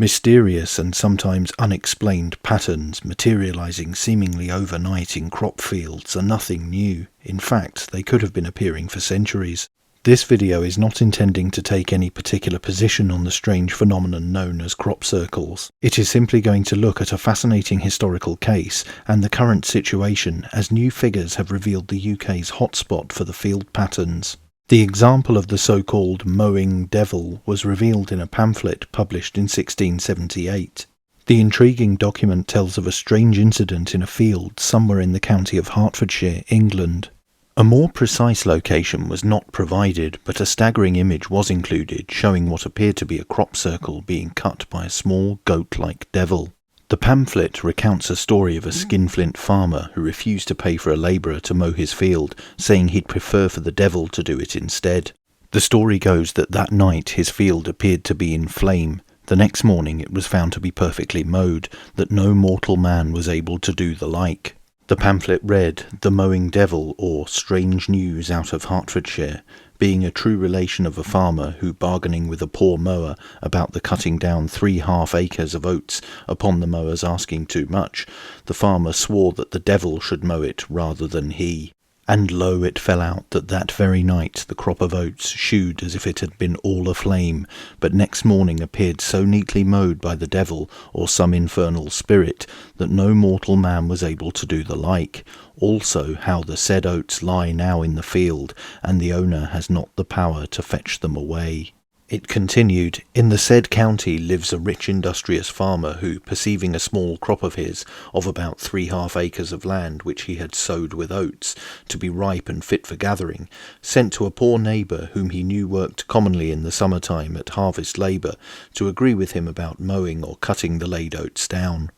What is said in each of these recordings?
Mysterious and sometimes unexplained patterns materializing seemingly overnight in crop fields are nothing new. In fact, they could have been appearing for centuries. This video is not intending to take any particular position on the strange phenomenon known as crop circles. It is simply going to look at a fascinating historical case and the current situation as new figures have revealed the UK's hotspot for the field patterns. The example of the so-called mowing devil was revealed in a pamphlet published in 1678. The intriguing document tells of a strange incident in a field somewhere in the county of Hertfordshire, England. A more precise location was not provided, but a staggering image was included showing what appeared to be a crop circle being cut by a small goat-like devil. The pamphlet recounts a story of a skinflint farmer who refused to pay for a labourer to mow his field, saying he'd prefer for the devil to do it instead. The story goes that night his field appeared to be in flame. The next morning it was found to be perfectly mowed, that no mortal man was able to do the like. The pamphlet read, "The Mowing Devil, or Strange News out of Hertfordshire," being a true relation of a farmer who, bargaining with a poor mower about the cutting down 3½ acres of oats upon the mower's asking too much, the farmer swore that the devil should mow it rather than he. And lo, it fell out that very night the crop of oats shewed as if it had been all aflame, but next morning appeared so neatly mowed by the devil or some infernal spirit that no mortal man was able to do the like. Also how the said oats lie now in the field, and the owner has not the power to fetch them away. It continued, "In the said county lives a rich industrious farmer who, perceiving a small crop of his, of about 3½ acres of land which he had sowed with oats, to be ripe and fit for gathering, sent to a poor neighbour whom he knew worked commonly in the summer time at harvest labour, to agree with him about mowing or cutting the laid oats down.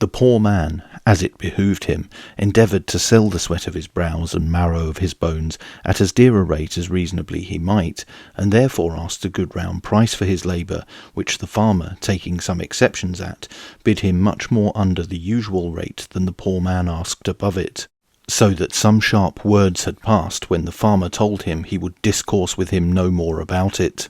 The poor man, as it behoved him, endeavoured to sell the sweat of his brows and marrow of his bones at as dear a rate as reasonably he might, and therefore asked a good round price for his labour, which the farmer, taking some exceptions at, bid him much more under the usual rate than the poor man asked above it. So that some sharp words had passed when the farmer told him he would discourse with him no more about it.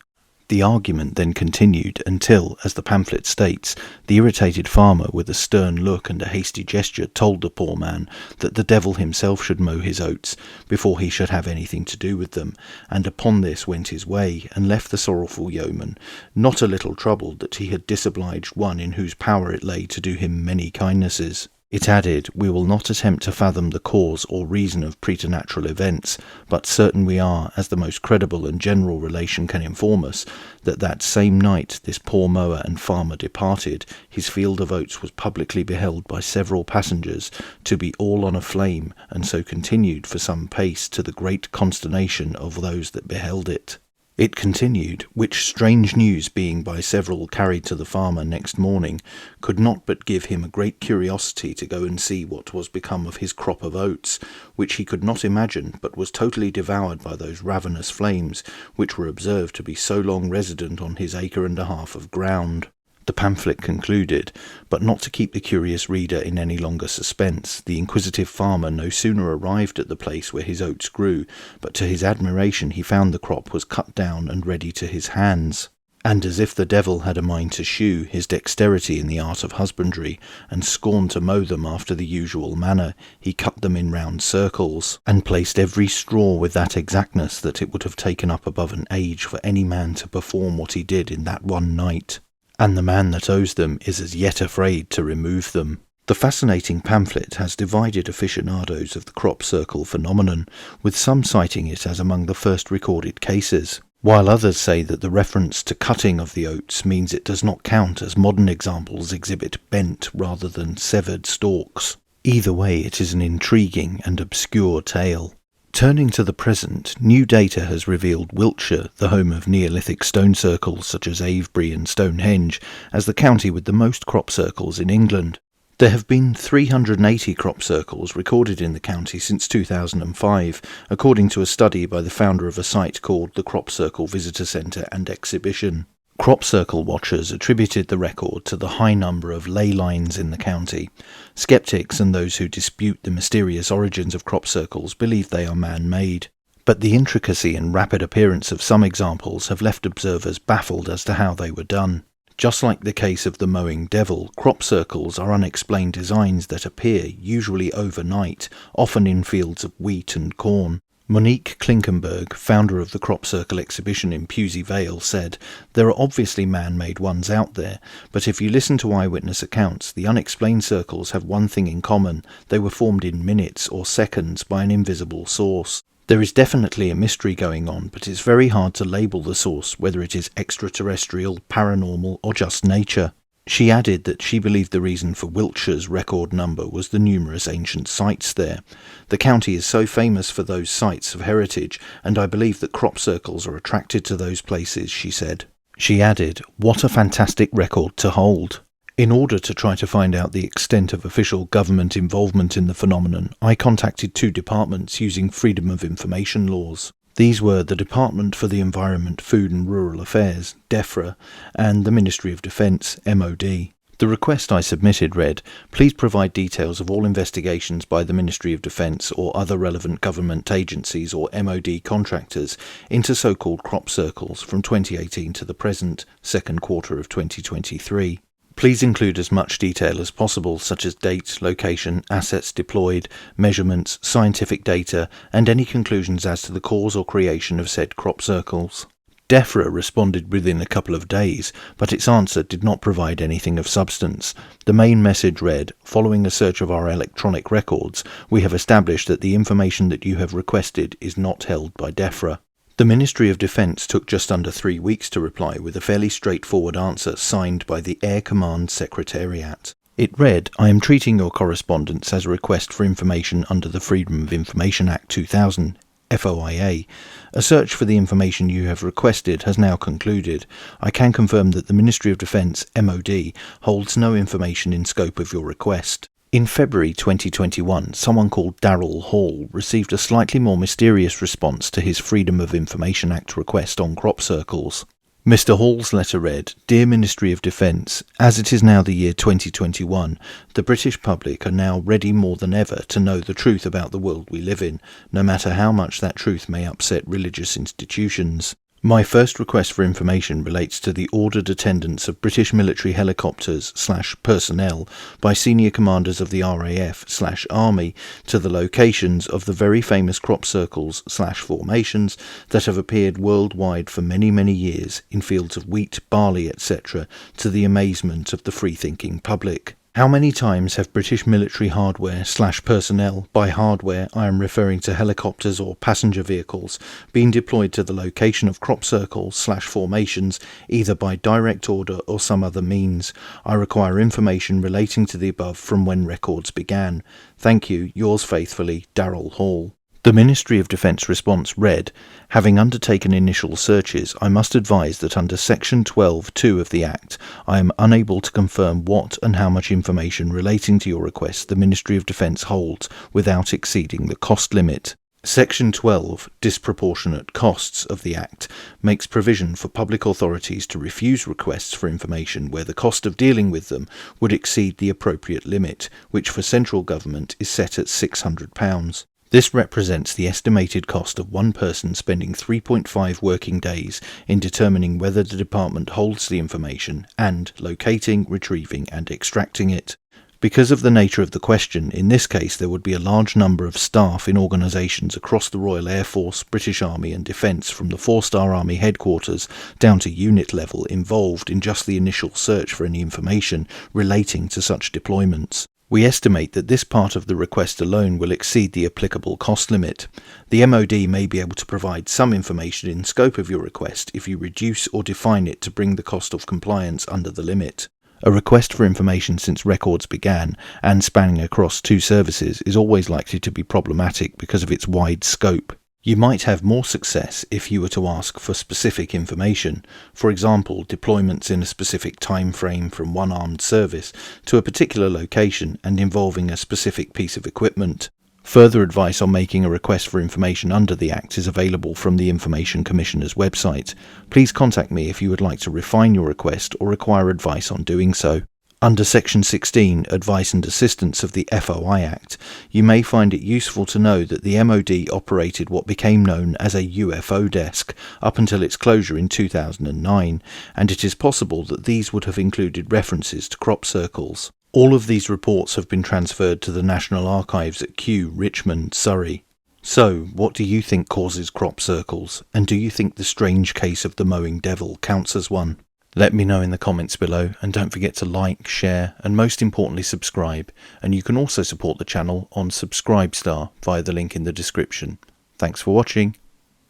The argument then continued until, as the pamphlet states, the irritated farmer with a stern look and a hasty gesture told the poor man that the devil himself should mow his oats before he should have anything to do with them, and upon this went his way and left the sorrowful yeoman, not a little troubled that he had disobliged one in whose power it lay to do him many kindnesses." It added, "We will not attempt to fathom the cause or reason of preternatural events, but certain we are, as the most credible and general relation can inform us, that same night this poor mower and farmer departed, his field of oats was publicly beheld by several passengers to be all on a flame, and so continued for some pace to the great consternation of those that beheld it." It continued, "Which strange news being by several carried to the farmer next morning, could not but give him a great curiosity to go and see what was become of his crop of oats, which he could not imagine but was totally devoured by those ravenous flames, which were observed to be so long resident on his 1½ acre of ground." The pamphlet concluded, but not to keep the curious reader in any longer suspense, the inquisitive farmer no sooner arrived at the place where his oats grew, but to his admiration he found the crop was cut down and ready to his hands. And as if the devil had a mind to shew his dexterity in the art of husbandry, and scorned to mow them after the usual manner, he cut them in round circles, and placed every straw with that exactness that it would have taken up above an age for any man to perform what he did in that one night. And the man that owes them is as yet afraid to remove them. The fascinating pamphlet has divided aficionados of the crop circle phenomenon, with some citing it as among the first recorded cases, while others say that the reference to cutting of the oats means it does not count, as modern examples exhibit bent rather than severed stalks. Either way, it is an intriguing and obscure tale. Turning to the present, new data has revealed Wiltshire, the home of Neolithic stone circles such as Avebury and Stonehenge, as the county with the most crop circles in England. There have been 380 crop circles recorded in the county since 2005, according to a study by the founder of a site called the Crop Circle Visitor Centre and Exhibition. Crop circle watchers attributed the record to the high number of ley lines in the county. Skeptics and those who dispute the mysterious origins of crop circles believe they are man-made. But the intricacy and rapid appearance of some examples have left observers baffled as to how they were done. Just like the case of the mowing devil, crop circles are unexplained designs that appear, usually overnight, often in fields of wheat and corn. Monique Klinkenberg, founder of the Crop Circle exhibition in Pewsey Vale, said, "There are obviously man-made ones out there, but if you listen to eyewitness accounts, the unexplained circles have one thing in common: they were formed in minutes or seconds by an invisible source. There is definitely a mystery going on, but it's very hard to label the source, whether it is extraterrestrial, paranormal, or just nature." She added that she believed the reason for Wiltshire's record number was the numerous ancient sites there. "The county is so famous for those sites of heritage, and I believe that crop circles are attracted to those places," she said. She added, "What a fantastic record to hold." In order to try to find out the extent of official government involvement in the phenomenon, I contacted two departments using Freedom of Information laws. These were the Department for the Environment, Food and Rural Affairs, DEFRA, and the Ministry of Defence, MOD. The request I submitted read, "Please provide details of all investigations by the Ministry of Defence or other relevant government agencies or MOD contractors into so-called crop circles from 2018 to the present, second quarter of 2023. Please include as much detail as possible, such as date, location, assets deployed, measurements, scientific data, and any conclusions as to the cause or creation of said crop circles." DEFRA responded within a couple of days, but its answer did not provide anything of substance. The main message read, "Following a search of our electronic records, we have established that the information that you have requested is not held by DEFRA." The Ministry of Defence took just under 3 weeks to reply with a fairly straightforward answer signed by the Air Command Secretariat. It read, "I am treating your correspondence as a request for information under the Freedom of Information Act 2000, FOIA. A search for the information you have requested has now concluded. I can confirm that the Ministry of Defence, MOD, holds no information in scope of your request." In February 2021, someone called Darrell Hall received a slightly more mysterious response to his Freedom of Information Act request on crop circles. Mr. Hall's letter read, "Dear Ministry of Defence, as it is now the year 2021, the British public are now ready more than ever to know the truth about the world we live in, no matter how much that truth may upset religious institutions. My first request for information relates to the ordered attendance of British military helicopters/personnel by senior commanders of the RAF/Army to the locations of the very famous crop circles/formations that have appeared worldwide for many, many years in fields of wheat, barley, etc., to the amazement of the free-thinking public. How many times have British military hardware/personnel, by hardware I am referring to helicopters or passenger vehicles, been deployed to the location of crop circles/formations, either by direct order or some other means? I require information relating to the above from when records began. Thank you, yours faithfully, Darrell Hall." The Ministry of Defence response read, "Having undertaken initial searches, I must advise that under Section 12(2) of the Act, I am unable to confirm what and how much information relating to your request the Ministry of Defence holds without exceeding the cost limit. Section 12, Disproportionate Costs of the Act, makes provision for public authorities to refuse requests for information where the cost of dealing with them would exceed the appropriate limit, which for central government is set at £600. This represents the estimated cost of one person spending 3.5 working days in determining whether the department holds the information and locating, retrieving and extracting it. Because of the nature of the question, in this case there would be a large number of staff in organisations across the Royal Air Force, British Army and Defence from the 4-star Army headquarters down to unit level involved in just the initial search for any information relating to such deployments. We estimate that this part of the request alone will exceed the applicable cost limit. The MOD may be able to provide some information in scope of your request if you reduce or define it to bring the cost of compliance under the limit. A request for information since records began, and spanning across two services, is always likely to be problematic because of its wide scope. You might have more success if you were to ask for specific information, for example deployments in a specific time frame from one armed service to a particular location and involving a specific piece of equipment. Further advice on making a request for information under the Act is available from the Information Commissioner's website. Please contact me if you would like to refine your request or require advice on doing so. Under Section 16, Advice and Assistance of the FOI Act, you may find it useful to know that the MOD operated what became known as a UFO desk up until its closure in 2009, and it is possible that these would have included references to crop circles. All of these reports have been transferred to the National Archives at Kew, Richmond, Surrey. So, what do you think causes crop circles, and do you think the strange case of the mowing devil counts as one? Let me know in the comments below, and don't forget to like, share, and most importantly subscribe, and you can also support the channel on Subscribestar via the link in the description. Thanks for watching,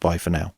bye for now.